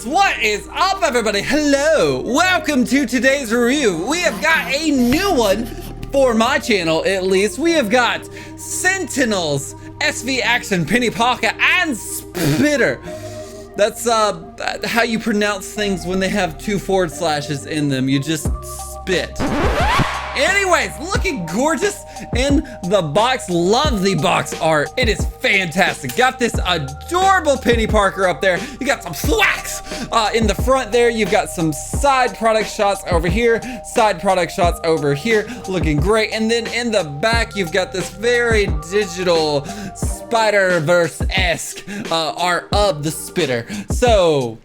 Yes, what is up, everybody? Hello, welcome to today's review. We have got a new one for my channel, at least. We have got Sentinels, SV Action, Peni and Spitter. That's how you pronounce things when they have 2 forward slashes in them. You just spit. Anyways, looking gorgeous in the box. Love the box art. It is fantastic. Got this adorable Peni Parker up there. You got some thwacks in the front there. You've got some side product shots over here, side product shots over here. Looking great. And then in the back, you've got this very digital Spider-Verse-esque art of the Spitter. So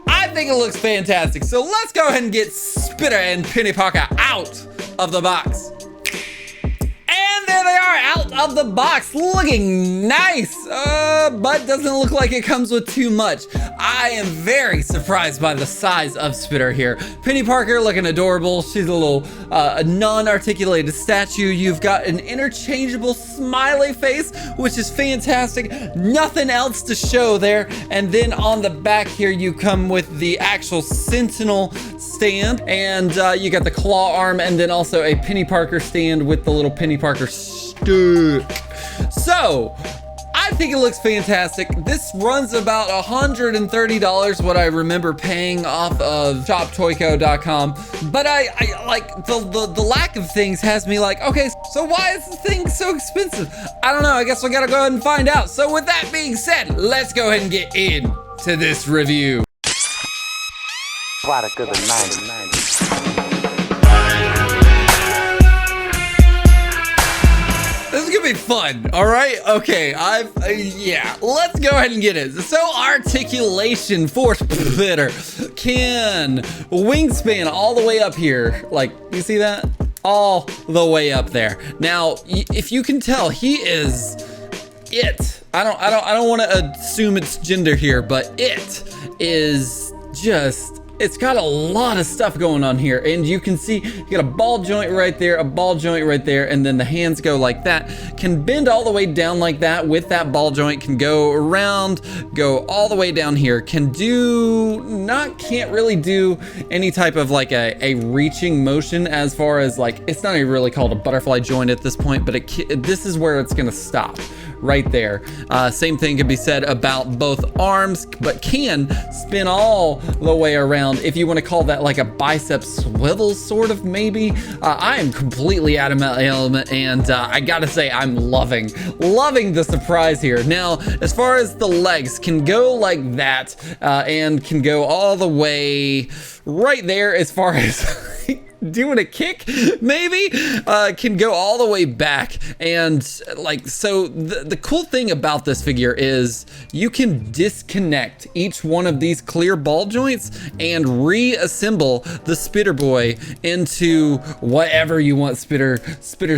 I think it looks fantastic. So let's go ahead and get Spitter and Peni Parker out of the box. And there they are, out of the box, looking nice, but doesn't look like it comes with too much. I am very surprised by the size of Spitter here. Peni Parker looking adorable. She's a little non-articulated statue. You've got an interchangeable smiley face, which is fantastic. Nothing else to show there. And then on the back here, you come with the actual Sentinel stand, and you got the claw arm, and then also a Peni Parker stand with the little Peni Parker stick. So I think it looks fantastic. This runs about $130, what I remember paying off of shoptoyco.com. But I like the lack of things has me like, okay, so why is the thing so expensive? I don't know. I guess we gotta go ahead and find out. So with that being said, let's go ahead and get into this review. What a good night. This is gonna be fun, all right? Okay, yeah, let's go ahead and get it. So articulation for Spitter. Can wingspan all the way up here. Like, you see that? All the way up there. Now, if you can tell, he is it. I don't want to assume it's gender here, but it is just, it's got a lot of stuff going on here, and you can see you got a ball joint right there, a ball joint right there, and then the hands go like that. Can bend all the way down like that with that ball joint, can go around, go all the way down here, can't really do any type of like a reaching motion as far as like, it's not even really called a butterfly joint at this point, but this is where it's gonna stop. Right there. Same thing can be said about both arms, but can spin all the way around, if you want to call that like a bicep swivel, sort of, maybe. I am completely out of my element, and I gotta say, I'm loving the surprise here. Now, as far as the legs, can go like that, and can go all the way right there as far as doing a kick, maybe, can go all the way back. And like, so the cool thing about this figure is you can disconnect each one of these clear ball joints and reassemble the Spitter Boy into whatever you want Spitter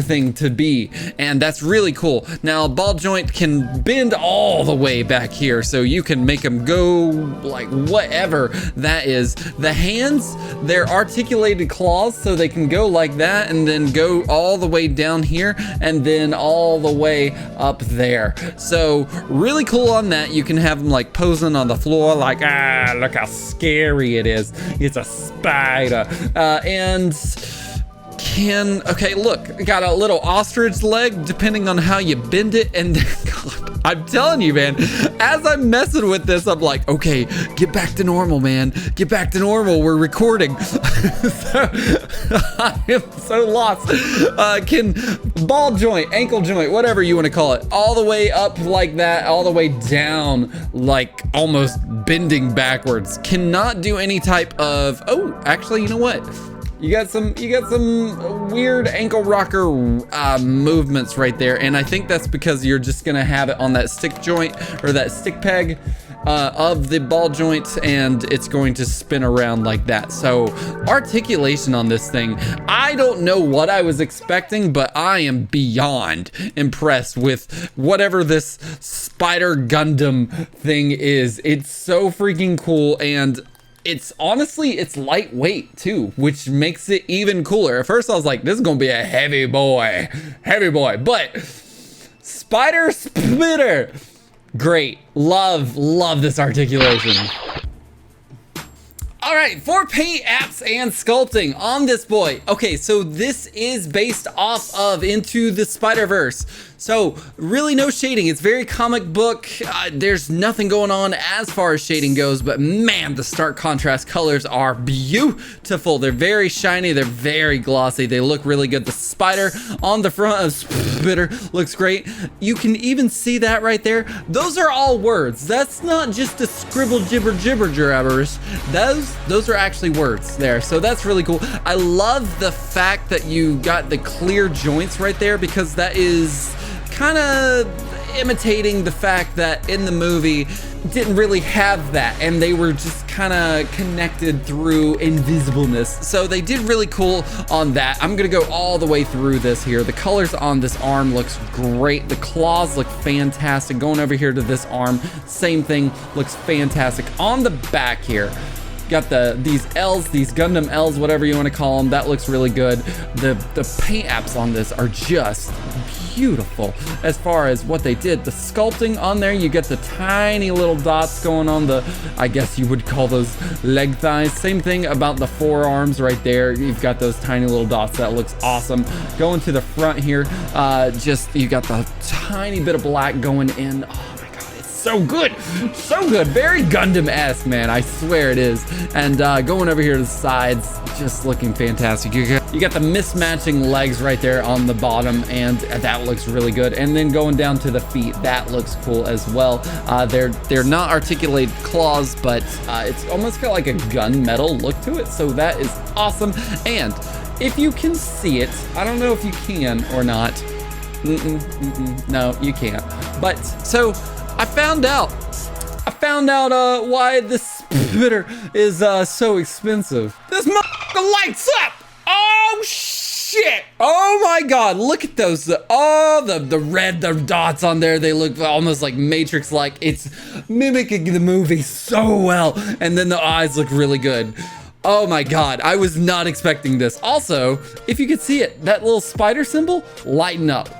thing to be, and that's really cool. Now, ball joint can bend all the way back here, so you can make them go like whatever that is. The hands, they're articulated claws, so they can go like that and then go all the way down here and then all the way up there. So really cool on that. You can have them like posing on the floor like, look how scary it is. It's a spider. And okay, look, got a little ostrich leg depending on how you bend it, and God, I'm telling you, man, as I'm messing with this, I'm like, okay, get back to normal, man. Get back to normal. We're recording. So, I am so lost. Can ball joint, ankle joint, whatever you want to call it, all the way up like that, all the way down, like almost bending backwards. Cannot do any type of, oh, actually, you know what? You got some weird ankle rocker movements right there, and I think that's because you're just gonna have it on that stick joint or that stick peg of the ball joint, and it's going to spin around like that. So articulation on this thing, I don't know what I was expecting, but I am beyond impressed with whatever this Spider Gundam thing is. It's so freaking cool, and it's honestly, it's lightweight too, which makes it even cooler. At first I was like, this is gonna be a heavy boy, but Spitter, great. Love this articulation. All right, for paint apps and sculpting on this boy. Okay, so this is based off of Into the Spider-Verse. So really no shading. It's very comic book. There's nothing going on as far as shading goes, but man, the stark contrast colors are beautiful. They're very shiny. They're very glossy. They look really good. The spider on the front of Spider looks great. You can even see that right there. Those are all words. That's not just a scribble jibber jabberish. Those are actually words there. So that's really cool. I love the fact that you got the clear joints right there, because that is kind of imitating the fact that in the movie didn't really have that, and they were just kind of connected through invisibleness. So they did really cool on that. I'm gonna go all the way through this here. The colors on this arm looks great. The claws look fantastic. Going over here to this arm, same thing, looks fantastic. On the back here, got these L's, these Gundam L's, whatever you want to call them. That looks really good. The paint apps on this are just beautiful as far as what they did. The sculpting on there, you get the tiny little dots going on the, I guess you would call those leg thighs. Same thing about the forearms right there. You've got those tiny little dots. That looks awesome. Going to the front here, just you got the tiny bit of black going in. So good, so good. Very Gundam-esque, man. I swear it is. And going over here to the sides, just looking fantastic. You got the mismatching legs right there on the bottom, and that looks really good. And then going down to the feet, that looks cool as well. They're not articulated claws, but it's almost got like a gunmetal look to it. So that is awesome. And if you can see it, I don't know if you can or not. No, you can't. But so I found out why this Spider is so expensive. This motherfucker lights up. Oh shit. Oh my god, look at those. The red, the dots on there, they look almost like Matrix-like. It's mimicking the movie so well. And then the eyes look really good. Oh my god, I was not expecting this. Also, if you could see it, that little spider symbol lighten up.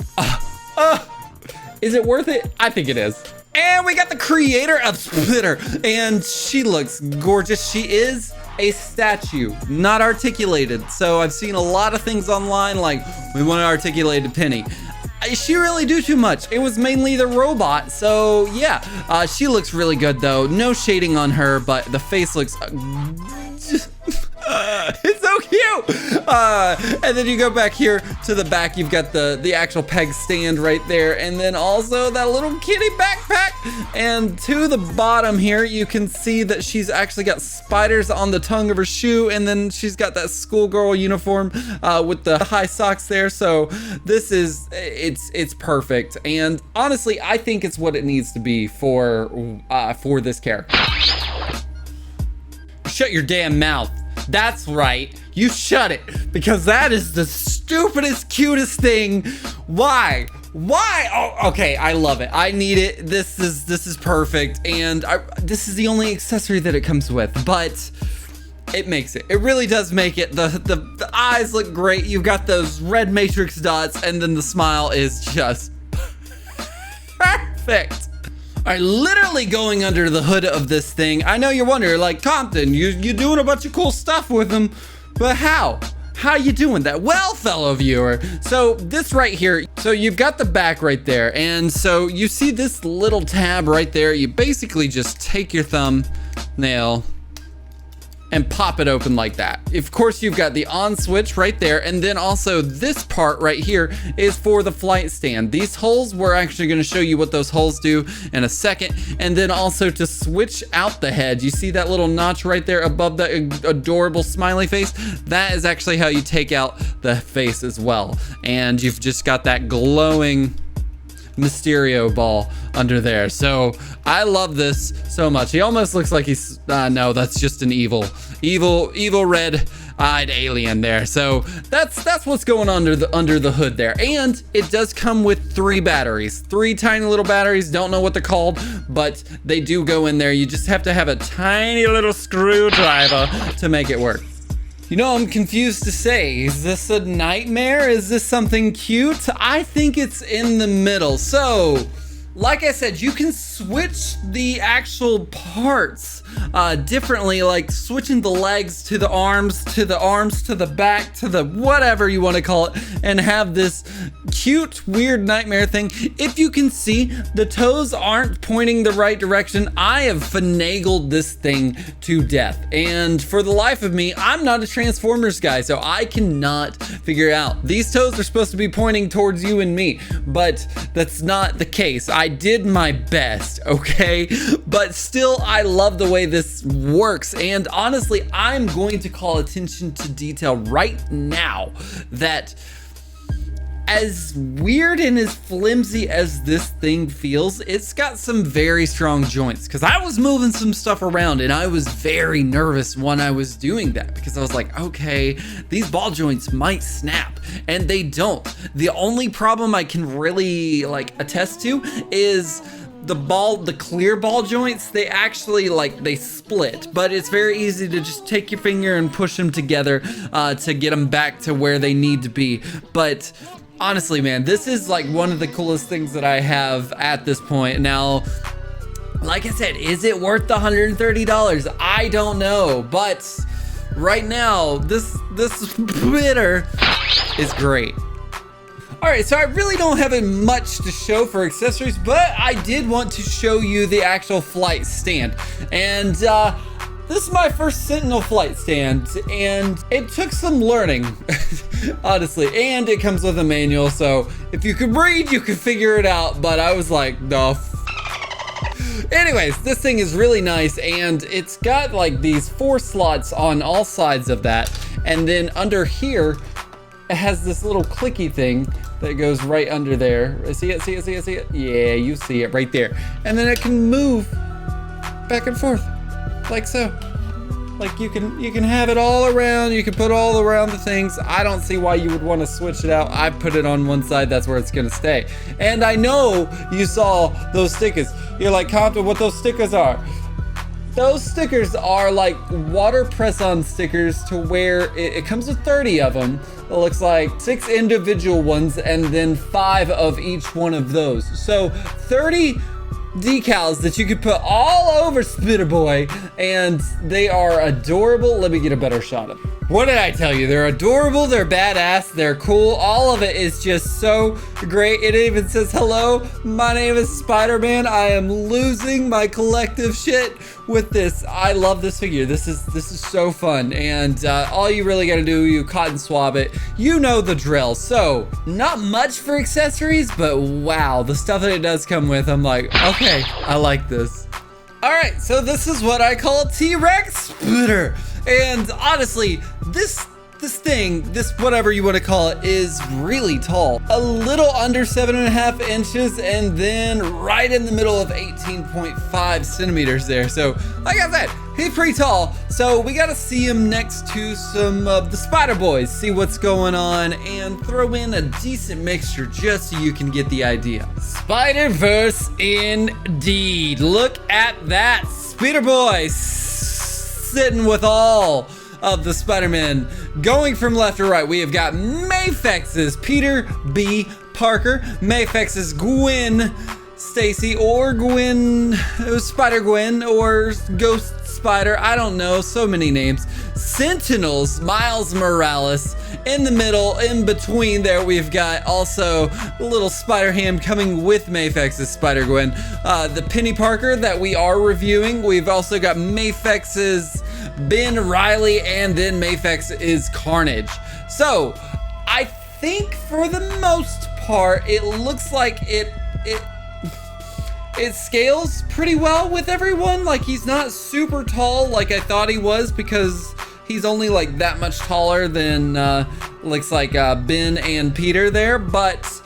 Is it worth it? I think it is. And we got the creator of Spider, and she looks gorgeous. She is a statue, not articulated. So I've seen a lot of things online like, we want to articulate to Peni. She really do too much. It was mainly the robot. So yeah, she looks really good though. No shading on her, but the face looks it's so cute. And then you go back here to the back, you've got the actual peg stand right there, and then also that little kitty backpack. And to the bottom here, you can see that she's actually got spiders on the tongue of her shoe, and then she's got that schoolgirl uniform with the high socks there. So this is it's perfect, and honestly, I think it's what it needs to be for this character. Shut your damn mouth. That's right, you shut it, because that is the stupidest, cutest thing. Why? Oh, okay, I love it. I need it. This is perfect, and this is the only accessory that it comes with, but it makes it. It really does make it. The eyes look great. You've got those red matrix dots, and then the smile is just perfect. All right, literally going under the hood of this thing. I know you're wondering, like, Compton, you're doing a bunch of cool stuff with them, but how? How you doing that? Well, fellow viewer, so this right here, so you've got the back right there, and so you see this little tab right there. You basically just take your thumbnail and pop it open like that. Of course, you've got the on switch right there, and then also this part right here is for the flight stand. These holes, we're actually gonna show you what those holes do in a second, and then also to switch out the head, you see that little notch right there above that adorable smiley face? That is actually how you take out the face as well. And you've just got that glowing Mysterio ball under there. So I love this so much. He almost looks like he's no, that's just an evil red-eyed alien there. So that's what's going on under the hood there. And it does come with 3 batteries, 3 tiny little batteries. Don't know what they're called, but they do go in there. You just have to have a tiny little screwdriver to make it work. You know, I'm confused to say, is this a nightmare? Is this something cute? I think it's in the middle. So, like I said, you can switch the actual parts differently, like switching the legs to the arms, to the back, to the whatever you want to call it, and have this cute, weird nightmare thing. If you can see, the toes aren't pointing the right direction. I have finagled this thing to death, and for the life of me, I'm not a Transformers guy, so I cannot figure out. These toes are supposed to be pointing towards you and me, but that's not the case. I did my best, okay? But still, I love the way this works, and honestly, I'm going to call attention to detail right now that as weird and as flimsy as this thing feels, it's got some very strong joints, because I was moving some stuff around and I was very nervous when I was doing that, because I was like, okay, these ball joints might snap, and they don't. The only problem I can really attest to is the clear ball joints. They actually they split, but it's very easy to just take your finger and push them together to get them back to where they need to be. But honestly, man, this is one of the coolest things that I have at this point. Now, like I said, is it worth the $130? I don't know, but right now, this bidder is great. All right, so I really don't have much to show for accessories, but I did want to show you the actual flight stand. And this is my first Sentinel flight stand, and it took some learning, honestly, and it comes with a manual, so if you could read, you could figure it out, but I was like, no. Anyways, this thing is really nice, and it's got these 4 slots on all sides of that, and then under here, it has this little clicky thing that goes right under there. See it, see it, see it, see it? Yeah, you see it right there. And then it can move back and forth, like so. You can have it all around, you can put all around the things. I don't see why you would want to switch it out. I put it on one side, that's where it's gonna stay. And I know you saw those stickers. You're like, Compton, what those stickers are? Those stickers are water press-on stickers, to where it comes with 30 of them. It looks like 6 individual ones and then 5 of each one of those. So 30 decals that you could put all over Spider Boy, and they are adorable. Let me get a better shot of them. What did I tell you? They're adorable, they're badass, they're cool. All of it is just so great. It even says, hello, my name is Spider-Man. I am losing my collective shit with this. I love this figure. This is so fun. And all you really gotta do, you cotton swab it. You know the drill. So, not much for accessories, but wow, the stuff that it does come with, I'm like, okay, I like this. All right, so this is what I call T-Rex Splitter. And honestly, this thing, this whatever you want to call it, is really tall. A little under 7.5 inches, and then right in the middle of 18.5 centimeters there. So, like I said, he's pretty tall. So we gotta see him next to some of the Spider Boys, see what's going on, and throw in a decent mixture just so you can get the idea. Spider-Verse indeed. Look at that. Spider Boy sitting with all of the Spider-Men. Going from left to right, we have got Mafex's Peter B. Parker, Mafex's Gwen Stacy, or Gwen, Spider-Gwen, or Ghost Spider, I don't know, so many names. Sentinel's Miles Morales. In the middle, in between there, we've got also little Spider-Ham coming with Mafex's Spider-Gwen. The Peni Parker that we are reviewing. We've also got Mafex's Ben Reilly, and then Mafex is Carnage. So, I think for the most part, it looks like it scales pretty well with everyone. He's not super tall like I thought he was, because he's only that much taller than looks like Ben and Peter there, but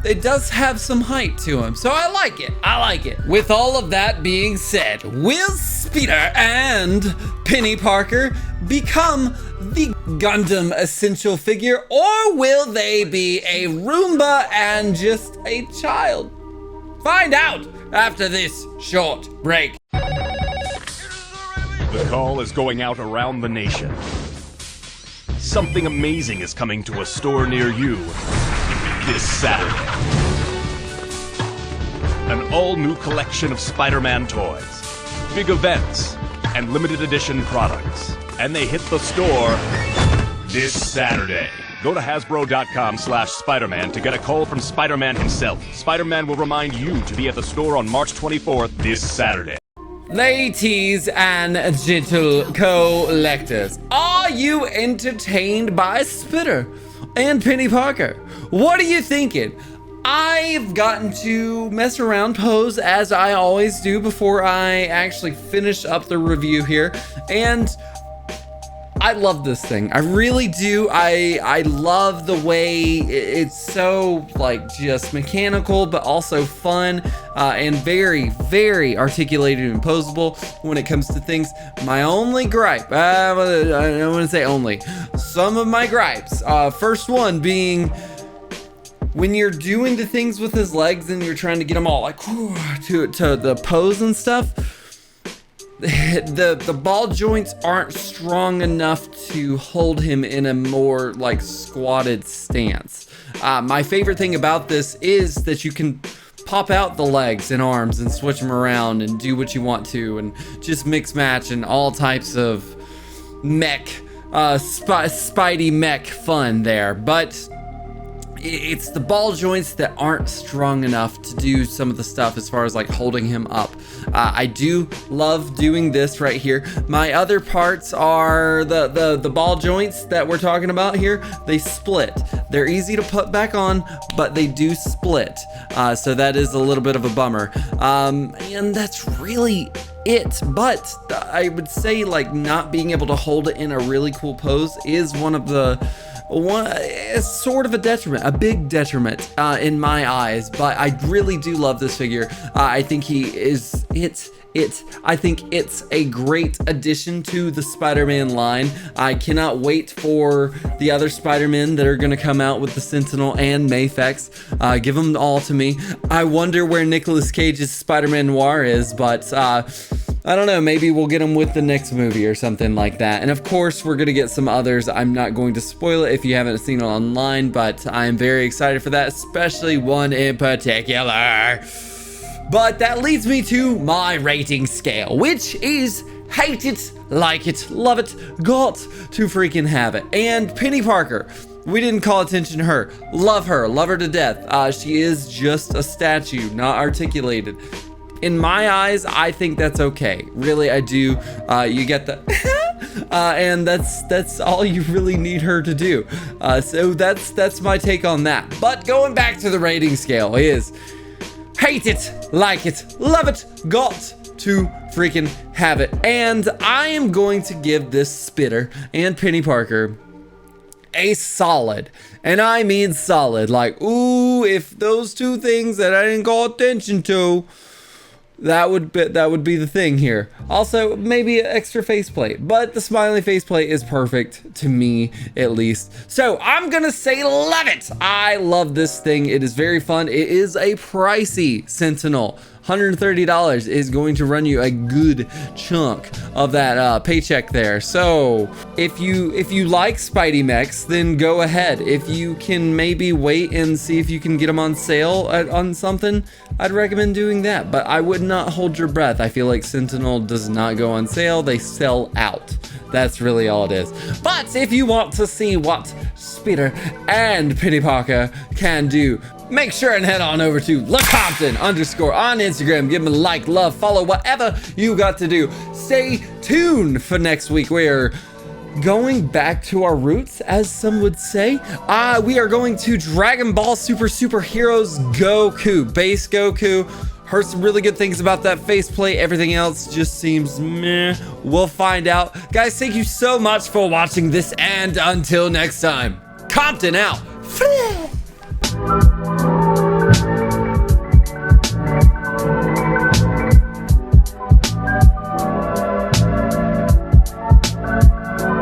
it does have some height to him, so I like it. I like it. With all of that being said, will Spider and Peni Parker become the Gundam essential figure, or will they be a Roomba and just a child? Find out after this short break. The call is going out around the nation. Something amazing is coming to a store near you this Saturday. An all-new collection of Spider-Man toys, big events, and limited edition products. And they hit the store this Saturday. Go to Hasbro.com/Spider-Man to get a call from Spider-Man himself. Spider-Man will remind you to be at the store on March 24th this Saturday. Ladies and gentle collectors, are you entertained by Spitter and Penny Parker? What are you thinking? I've gotten to mess around, pose as I always do before I actually finish up the review here, and I love this thing. I really do. I love the way it's so like just mechanical, but also fun and very, very articulated and posable when it comes to things. My only gripe, I don't want to say only, some of my gripes. First one being when you're doing the things with his legs and you're trying to get them all like to the pose and stuff. The ball joints aren't strong enough to hold him in a more like squatted stance. My favorite thing about this is that you can pop out the legs and arms and switch them around and do what you want to and just mix match and all types of mech, Spidey mech fun there. But it's the ball joints that aren't strong enough to do some of the stuff as far as like holding him up. I do love doing this right here. My other parts are the ball joints that we're talking about here. They split. They're easy to put back on, but they do split. So that is a little bit of a bummer. And that's really it. But I would say like not being able to hold it in a really cool pose is it's sort of a detriment, a big detriment in my eyes, but I really do love this figure. I think I think it's a great addition to the Spider-Man line. I cannot wait for the other Spider-Men that are going to come out with the Sentinel and Mayfex. Give them all to me. I wonder where Nicolas Cage's Spider-Man Noir is, but I don't know, maybe we'll get them with the next movie or something like that. And of course, we're going to get some others. I'm not going to spoil it if you haven't seen it online, but I'm very excited for that, especially one in particular. But that leads me to my rating scale, which is hate it, like it, love it, got to freaking have it. And Penny Parker, we didn't call attention to her. Love her to death. She is just a statue, not articulated. In my eyes, I think that's okay. Really, I do. You get the and that's all you really need her to do. So that's my take on that. But going back to the rating scale is hate it, like it, love it, got to freaking have it. And I am going to give this Spitter and Penny Parker a solid, and I mean solid. Like, ooh, if those two things that I didn't call attention to, that would be the thing here. Also, maybe an extra faceplate, but the smiley faceplate is perfect to me, at least. So I'm gonna say love it. I love this thing. It is very fun. It is a pricey Sentinel. $130 is going to run you a good chunk of that paycheck there. So if you like Spidey mechs, then go ahead. If you can maybe wait and see if you can get them on sale on something, I'd recommend doing that. But I would not hold your breath. I feel like Sentinel does not go on sale. They sell out. That's really all it is. But if you want to see what Spitter and Penny Parker can do, make sure and head on over to LeCompton _ on Instagram. Give them a like, love, follow, whatever you got to do. Stay tuned for next week. We're going back to our roots, as some would say. We are going to Dragon Ball Superheroes Goku. Base Goku. Heard some really good things about that faceplate. Everything else just seems meh. We'll find out. Guys, thank you so much for watching this, and until next time, Compton out.